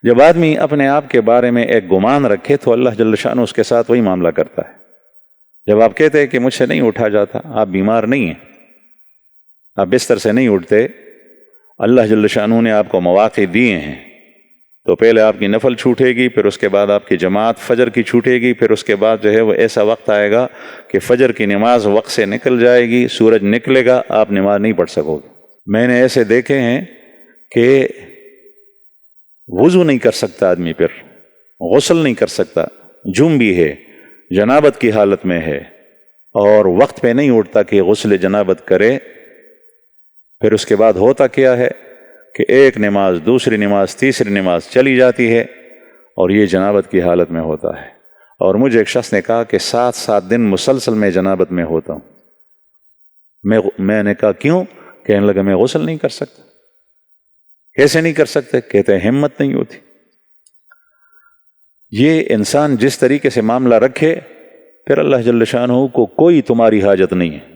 جب آدمی اپنے آپ کے بارے میں ایک گمان رکھے تو اللہ جل شانہ اس کے ساتھ وہی معاملہ کرتا ہے۔ جب آپ کہتے ہیں کہ مجھ سے نہیں اٹھا جاتا، آپ بیمار نہیں ہیں، آپ بستر سے نہیں اٹھتے، اللہ جل شانہ نے آپ کو مواقع دیے ہیں، تو پہلے آپ کی نفل چھوٹے گی، پھر اس کے بعد آپ کی جماعت فجر کی چھوٹے گی، پھر اس کے بعد جو ہے وہ ایسا وقت آئے گا کہ فجر کی نماز وقت سے نکل جائے گی، سورج نکلے گا، آپ نماز نہیں پڑھ سکو گے۔ میں نے ایسے دیکھے ہیں کہ وضو نہیں کر سکتا آدمی، پھر غسل نہیں کر سکتا، جم بھی ہے، جنابت کی حالت میں ہے، اور وقت پہ نہیں اٹھتا کہ غسل جنابت کرے۔ پھر اس کے بعد ہوتا کیا ہے کہ ایک نماز، دوسری نماز، تیسری نماز چلی جاتی ہے، اور یہ جنابت کی حالت میں ہوتا ہے۔ اور مجھے ایک شخص نے کہا کہ 7 دن مسلسل میں جنابت میں ہوتا ہوں۔ میں نے کہا کیوں؟ کہنے لگا میں غسل نہیں کر سکتا۔ کیسے نہیں کر سکتے؟ کہتے ہیں ہمت نہیں ہوتی۔ یہ انسان جس طریقے سے معاملہ رکھے، پھر اللہ جل شانہ کو کوئی تمہاری حاجت نہیں ہے۔